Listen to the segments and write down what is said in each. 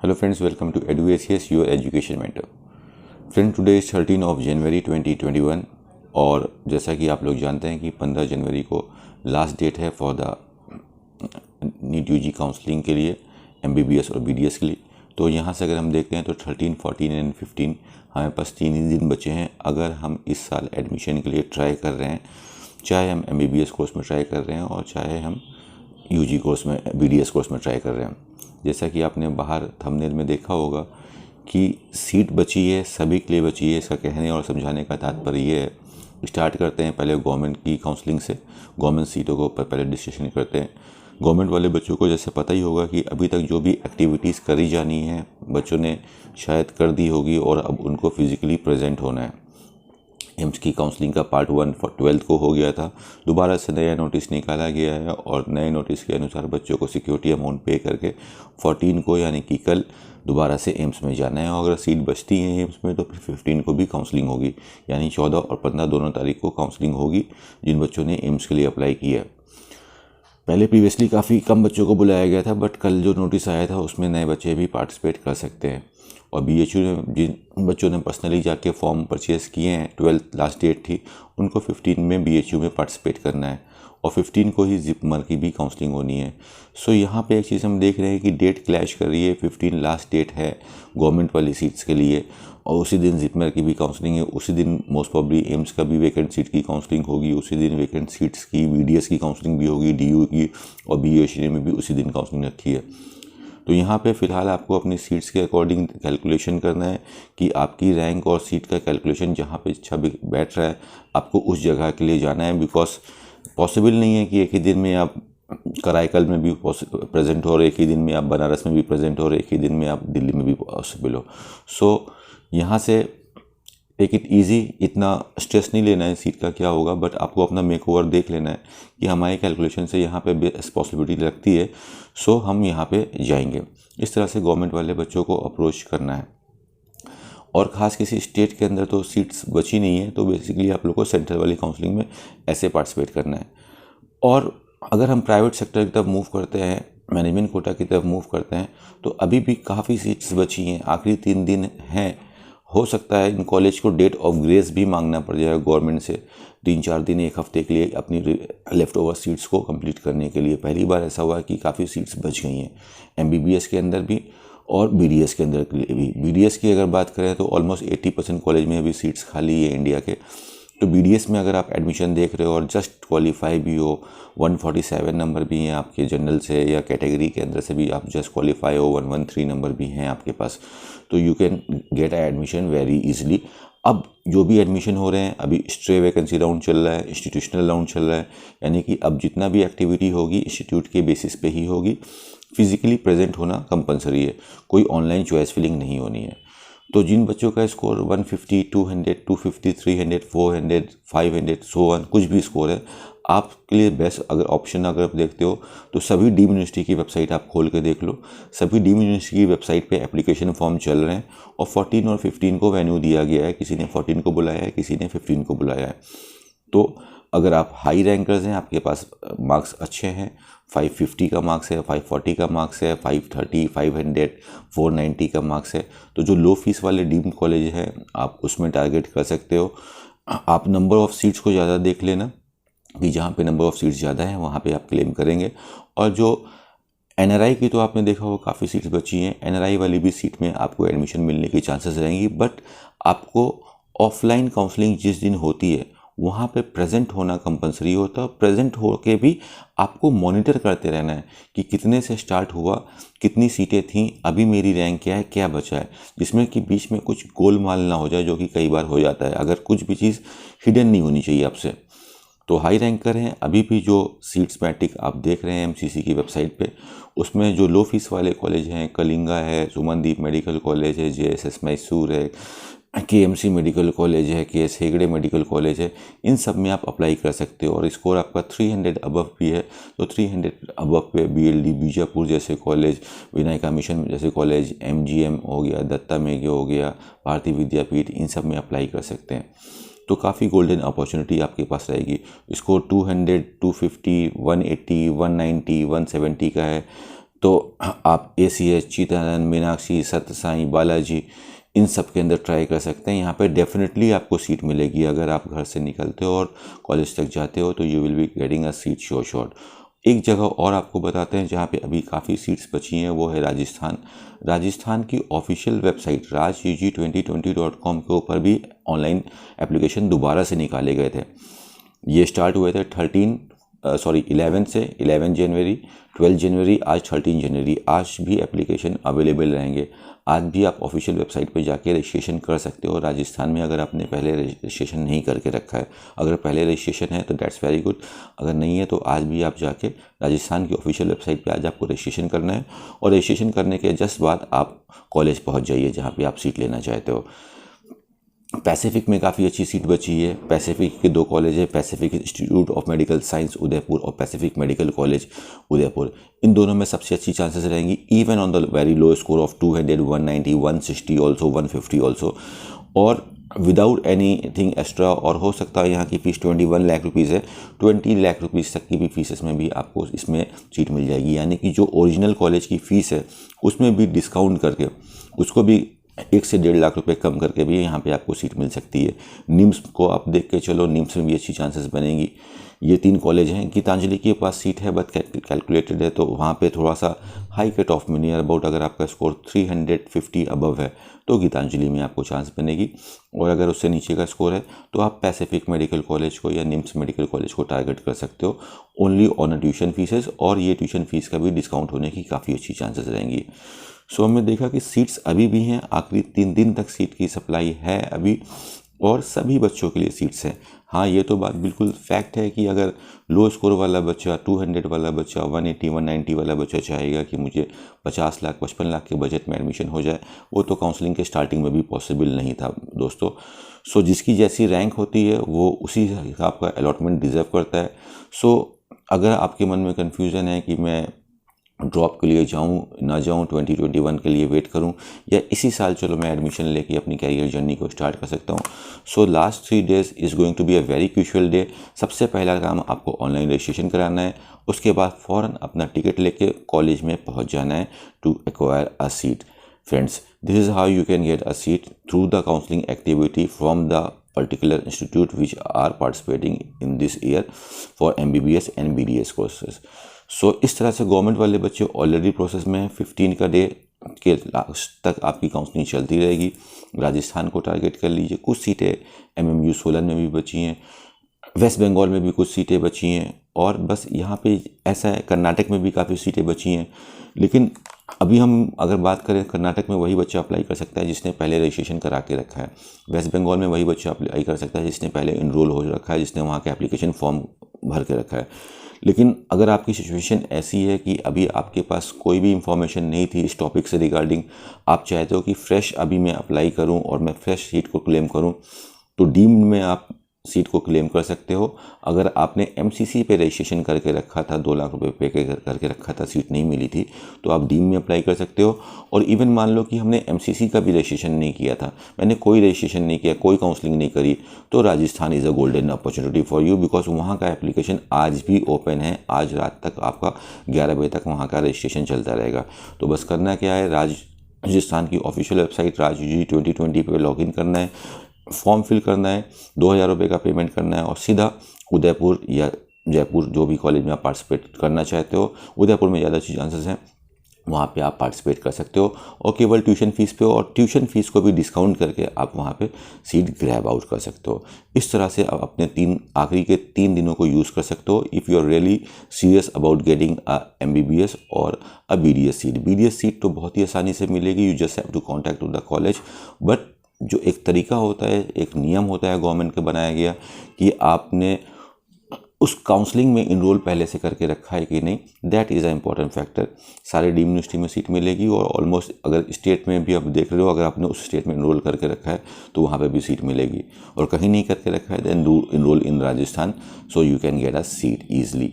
Hello friends, welcome to EduACS, your education mentor. Friend, today is 13 of January 2021 और जैसा कि आप लोग जानते हैं कि 15 जनवरी को लास्ट डेट है for the NEET UG counselling के लिए MBBS और BDS के लिए। तो यहाँ से अगर हम देखते हैं तो 13, 14 एंड 15 हमारे पास 3 ही दिन बचे हैं। अगर हम इस साल एडमिशन के लिए ट्राई कर रहे हैं, चाहे हम MBBS कोर्स में ट्राई कर रहे हैं और चाहे हम UG कोर्स में BDS कोर्स में ट्राई कर रहे हैं, जैसा कि आपने बाहर थंबनेल में देखा होगा कि सीट बची है, सभी के लिए बची है। इसका कहने और समझाने का तात्पर्य ये है, स्टार्ट करते हैं पहले गवर्नमेंट की काउंसलिंग से। गवर्नमेंट सीटों को पहले डिस्कशन करते हैं। गवर्नमेंट वाले बच्चों को जैसे पता ही होगा कि अभी तक जो भी एक्टिविटीज़ करी जानी है बच्चों ने शायद कर दी होगी और अब उनको फिज़िकली प्रेजेंट होना है। एम्स की काउंसलिंग का पार्ट 1 फॉर 12th को हो गया था, दोबारा से नया नोटिस निकाला गया है और नए नोटिस के अनुसार बच्चों को सिक्योरिटी अमाउंट पे करके 14 को यानी कि कल दोबारा से एम्स में जाना है। और अगर सीट बचती है एम्स में तो फिर 15 को भी काउंसलिंग होगी, यानी 14 और 15 दोनों तारीख को काउंसलिंग होगी जिन बच्चों ने एम्स के लिए अप्लाई किया है। पहले प्रीवियसली काफ़ी कम बच्चों को बुलाया गया था, बट कल जो नोटिस आया था उसमें नए बच्चे भी पार्टिसिपेट कर सकते हैं। और BHU में जिन बच्चों ने पर्सनली जाके फॉर्म परचेज़ किए हैं, 12th लास्ट डेट थी, उनको 15 में BHU में पार्टिसिपेट करना है और 15 को ही जिपमर की भी काउंसलिंग होनी है। सो यहाँ पे एक चीज़ हम देख रहे हैं कि डेट क्लैश कर रही है। 15 लास्ट डेट है गवर्नमेंट वाली सीट्स के लिए और उसी दिन जिपमर की भी काउंसलिंग है। उसी दिन मोस्ट प्रॉब्ली एम्स का भी वैकेंट सीट की काउंसलिंग होगी। उसी दिन वैकेंट सीट्स की BDS की काउंसलिंग भी होगी, DU की, और BHU में भी उसी दिन काउंसलिंग रखी है। तो यहाँ पे फ़िलहाल आपको अपनी सीट्स के अकॉर्डिंग कैलकुलेशन करना है कि आपकी रैंक और सीट का कैलकुलेशन जहाँ पे अच्छा बैठ रहा है आपको उस जगह के लिए जाना है। बिकॉज पॉसिबल नहीं है कि एक ही दिन में आप कराईकल में भी प्रेजेंट हो और एक ही दिन में आप बनारस में भी प्रेजेंट हो और एक ही दिन में आप दिल्ली में भी पॉसिबल हो। सो यहाँ से टेक इट ईजी, इतना स्ट्रेस नहीं लेना है सीट का क्या होगा, बट आपको अपना मेकओवर देख लेना है कि हमारे कैलकुलेशन से यहाँ पे बेस्ट पॉसिबिलिटी लगती है, सो हम यहाँ पे जाएंगे। इस तरह से गवर्नमेंट वाले बच्चों को अप्रोच करना है। और ख़ास किसी स्टेट के अंदर तो सीट्स बची नहीं है, तो बेसिकली आप लोग को सेंट्रल वाली काउंसलिंग में ऐसे पार्टिसिपेट करना है। और अगर हम प्राइवेट सेक्टर की तरफ मूव करते हैं, मैनेजमेंट कोटा की तरफ मूव करते हैं, तो अभी भी काफ़ी सीट्स बची हैं। आखिरी 3 दिन हैं। हो सकता है इन कॉलेज को डेट ऑफ ग्रेस भी मांगना पड़ जाए गवर्नमेंट से, 3-4 दिन 1 हफ्ते के लिए अपनी लेफ़्ट ओवर सीट्स को कंप्लीट करने के लिए। पहली बार ऐसा हुआ कि काफ़ी सीट्स बच गई हैं MBBS के अंदर भी और BDS के अंदर के लिए भी। BDS की अगर बात करें तो ऑलमोस्ट 80% कॉलेज में अभी सीट्स खाली है इंडिया के। तो BDS में अगर आप एडमिशन देख रहे हो और जस्ट क्वालिफाई भी हो, 147 नंबर भी हैं आपके जनरल से या कैटेगरी के अंदर से भी आप जस्ट क्वालिफाई हो, 113 नंबर भी हैं आपके पास, तो you can get admission very easily. अब जो भी एडमिशन हो रहे हैं अभी स्ट्रे वैकेंसी राउंड चल रहा है, इंस्टीट्यूशनल राउंड चल रहा है, यानी कि अब जितना भी एक्टिविटी होगी इंस्टीट्यूट के बेसिस पे ही होगी। फिज़िकली प्रेजेंट होना कंपलसरी है, कोई ऑनलाइन चॉइस फिलिंग नहीं होनी है। तो जिन बच्चों का स्कोर 150, 200, 250, 300, 400, 500 सो ऑन कुछ भी स्कोर है, आपके लिए बेस्ट अगर ऑप्शन अगर आप देखते हो तो सभी डीम्ड यूनिवर्सिटी की वेबसाइट आप खोल के देख लो। सभी डीम्ड यूनिवर्सिटी की वेबसाइट पे एप्लीकेशन फॉर्म चल रहे हैं और 14 और 15 को वेन्यू दिया गया है। किसी ने 14 को बुलाया है, किसी ने 15 को बुलाया है। तो अगर आप हाई रैंकर्स हैं, आपके पास मार्क्स अच्छे हैं, 550 का मार्क्स है, 540 का मार्क्स है, 530, 500, 490 का मार्क्स है, तो जो लो फीस वाले डीम्ड कॉलेज हैं आप उसमें टारगेट कर सकते हो। आप नंबर ऑफ़ सीट्स को ज़्यादा देख लेना कि जहाँ पे नंबर ऑफ़ सीट्स ज़्यादा हैं वहाँ पे आप क्लेम करेंगे। और जो NRI की तो आपने देखा हो काफ़ी सीट्स बची हैं, NRI वाली भी सीट में आपको एडमिशन मिलने की चांसेस रहेंगी। बट आपको ऑफलाइन काउंसलिंग जिस दिन होती है वहाँ पे प्रेजेंट होना कंपलसरी होता है। प्रेजेंट हो के भी आपको मॉनिटर करते रहना है कि कितने से स्टार्ट हुआ, कितनी सीटें थीं, अभी मेरी रैंक क्या है, क्या बचा है, जिसमें कि बीच में कुछ गोलमाल ना हो जाए, जो कि कई बार हो जाता है। अगर कुछ भी चीज़ हिडन नहीं होनी चाहिए आपसे। तो हाई रैंकर हैं अभी भी जो सीट्स मैट्रिक आप देख रहे हैं MCC की वेबसाइट पे, उसमें जो लो फीस वाले कॉलेज हैं, कलिंगा है, सुमनदीप मेडिकल कॉलेज है, JSS मैसूर है, KMC मेडिकल कॉलेज है, KS हेगड़े मेडिकल कॉलेज है, इन सब में आप अप्लाई कर सकते हो। और स्कोर आपका 300 अबव भी है तो 300 अबव पे BLD बीजापुर जैसे कॉलेज, विनायका मिशन जैसे कॉलेज, MGM हो गया, दत्ता मेघे हो गया, भारतीय विद्यापीठ, इन सब में अप्लाई कर सकते हैं। तो काफ़ी गोल्डन अपॉर्चुनिटी आपके पास रहेगी। स्कोर 200, 250, 180, 190, 170 का है तो आप ACH, चित्तानंद, मीनाक्षी, सत्य साई, बालाजी, इन सब के अंदर ट्राई कर सकते हैं। यहाँ पे डेफिनेटली आपको सीट मिलेगी। अगर आप घर से निकलते हो और कॉलेज तक जाते हो तो you will be getting a seat sure shot. एक जगह और आपको बताते हैं जहाँ पे अभी काफ़ी सीट्स बची हैं, वो है राजस्थान। राजस्थान की ऑफिशियल वेबसाइट rajug2020.com के ऊपर भी ऑनलाइन एप्लीकेशन दोबारा से निकाले गए थे। ये स्टार्ट हुए थे 11 से 11 जनवरी, 12 जनवरी, आज 13 जनवरी। आज भी एप्लीकेशन अवेलेबल रहेंगे। आज भी आप ऑफिशियल वेबसाइट पे जाके रजिस्ट्रेशन कर सकते हो राजस्थान में, अगर आपने पहले रजिस्ट्रेशन नहीं करके रखा है। अगर पहले रजिस्ट्रेशन है तो दैट्स वेरी गुड, अगर नहीं है तो आज भी आप जाके राजस्थान की ऑफिशियल वेबसाइट पे आज आपको रजिस्ट्रेशन करना है, और रजिस्ट्रेशन करने के जस्ट बाद आप कॉलेज पहुँच जाइए जहाँ पर आप सीट लेना चाहते हो। पैसिफिक में काफ़ी अच्छी सीट बची है। पैसिफिक के 2 कॉलेज है, Pacific institute of medical science Udaipur और पैसिफिक मेडिकल कॉलेज उदयपुर। इन दोनों में सबसे अच्छी चांसेस रहेंगी, even on the very low score of 200, 190, 160 also, 150 also, और विदाउट एनी थिंग एक्स्ट्रा। और हो सकता है यहाँ की फ़ीस 21 लाख रुपीज़ है, 20 लाख रुपीज़ तक की भी फीसेस में भी आपको इसमें सीट मिल जाएगी। यानी कि जो ओरिजिनल कॉलेज की फ़ीस है उसमें भी डिस्काउंट करके उसको भी 1 से 1.5 लाख रुपए कम करके भी यहाँ पे आपको सीट मिल सकती है। निम्स को आप देख के चलो, निम्स में भी अच्छी चांसेस बनेगी। ये 3 कॉलेज हैं। गीतांजलि के पास सीट है बट कैलकुलेटेड है, तो वहाँ पे थोड़ा सा हाई कट ऑफ में, नियर अबाउट अगर आपका स्कोर 350 अबव है तो गीतांजलि में आपको चांस बनेगी, और अगर उससे नीचे का स्कोर है तो आप पैसिफिक मेडिकल कॉलेज को या निम्स मेडिकल कॉलेज को टारगेट कर सकते हो, only on a tuition faeces. और ये ट्यूशन फीस का भी डिस्काउंट होने की काफ़ी अच्छी चांसेस रहेंगी। सो हमने देखा कि सीट्स अभी भी हैं, आखिरी 3 दिन तक सीट की सप्लाई है अभी, और सभी बच्चों के लिए सीट्स हैं। हाँ, ये तो बात बिल्कुल फैक्ट है कि अगर लो स्कोर वाला बच्चा, 200 वाला बच्चा, 180, 190 वाला बच्चा चाहेगा कि मुझे 50 लाख, 55 लाख के बजट में एडमिशन हो जाए, वो तो काउंसलिंग के स्टार्टिंग में भी पॉसिबल नहीं था दोस्तों। सो जिसकी जैसी रैंक होती है वो उसी हिसाब का अलॉटमेंट डिज़र्व करता है। सो अगर आपके मन में कन्फ्यूज़न है कि मैं ड्रॉप के लिए जाऊं ना जाऊं, 2021 के लिए वेट करूं, या इसी साल चलो मैं एडमिशन लेके अपनी कैरियर जर्नी को स्टार्ट कर सकता हूं, so last 3 days is going to be a very crucial day. सबसे पहला काम आपको ऑनलाइन रजिस्ट्रेशन कराना है, उसके बाद फ़ौरन अपना टिकट लेके कॉलेज में पहुंच जाना है to acquire a seat. Friends, this is how you can get a seat through the counselling activity from the particular institute which are participating in this year for MBBS and BDS courses. सो इस तरह से government वाले बच्चे already process में हैं। 15 का day के last तक आपकी काउंसलिंग चलती रहेगी। राजस्थान को टारगेट कर लीजिए। कुछ सीटें MMU सोलन में भी बची हैं, वेस्ट बंगाल में भी कुछ सीटें बची हैं, और बस यहाँ पे ऐसा है कर्नाटक में भी काफ़ी सीटें बची हैं। लेकिन अभी हम अगर बात करें, कर्नाटक में वही बच्चा अप्लाई कर सकता है जिसने पहले रजिस्ट्रेशन करा के रखा है। वेस्ट बंगाल में वही बच्चा अप्लाई कर सकता है जिसने पहले इनरोल हो रखा है, जिसने वहाँ का एप्लीकेशन फॉर्म भर के रखा है। लेकिन अगर आपकी सिचुएशन ऐसी है कि अभी आपके पास कोई भी इंफॉर्मेशन नहीं थी इस टॉपिक से रिगार्डिंग, आप चाहते हो कि फ्रेश अभी मैं अप्लाई करूं और मैं फ्रेश सीट को क्लेम करूं, तो डीम्ड में आप सीट को क्लेम कर सकते हो। अगर आपने MCC पे रजिस्ट्रेशन करके रखा था, 2 लाख रुपए पे करके रखा था, सीट नहीं मिली थी, तो आप डीम में अप्लाई कर सकते हो। और इवन मान लो कि हमने MCC का भी रजिस्ट्रेशन नहीं किया था, मैंने कोई रजिस्ट्रेशन नहीं किया, कोई काउंसलिंग नहीं करी, तो Rajasthan is a golden opportunity for you, because वहाँ का एप्लीकेशन आज भी ओपन है। आज रात तक आपका 11 बजे तक वहाँ का रजिस्ट्रेशन चलता रहेगा। तो बस करना क्या है, राजस्थान की ऑफिशियल वेबसाइट rajug2020 पे लॉगिन करना है, फॉर्म फिल करना है, 2000 रुपये का पेमेंट करना है, और सीधा उदयपुर या जयपुर जो भी कॉलेज में आप पार्टिसिपेट करना चाहते हो, उदयपुर में ज़्यादा अच्छी चांसेस हैं, वहाँ पे आप पार्टिसिपेट कर सकते हो, और केवल ट्यूशन फ़ीस पे, और ट्यूशन फ़ीस को भी डिस्काउंट करके आप वहाँ पे सीट ग्रैब आउट कर सकते हो। इस तरह से आप अपने आखिरी के 3 दिनों को यूज़ कर सकते हो if you are really serious about getting a MBBS और a BDS seat. BDS seat तो बहुत ही आसानी से मिलेगी, you just have to contact with the college. But जो एक तरीका होता है, एक नियम होता है गवर्नमेंट का बनाया गया कि आपने उस काउंसलिंग में इनरोल पहले से करके रखा है कि नहीं, that is a important factor. सारे डीम्ड यूनिवर्सिटी में सीट मिलेगी, और ऑलमोस्ट अगर स्टेट में भी आप देख रहे हो, अगर आपने उस स्टेट में इनरोल करके रखा है तो वहाँ पे भी सीट मिलेगी, और कहीं नहीं करके रखा है then do enrol in Rajasthan, so you can get a seat easily.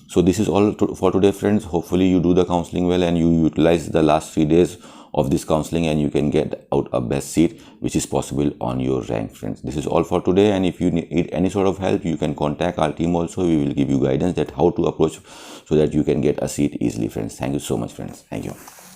So this is all for today, friends. Hopefully you do the counseling well and you utilize the last 3 days of this counseling and you can get out a best seat which is possible on your rank, friends. This is all for today, and if you need any sort of help, you can contact our team also. We will give you guidance that how to approach so that you can get a seat easily, friends. Thank you so much, friends. Thank you.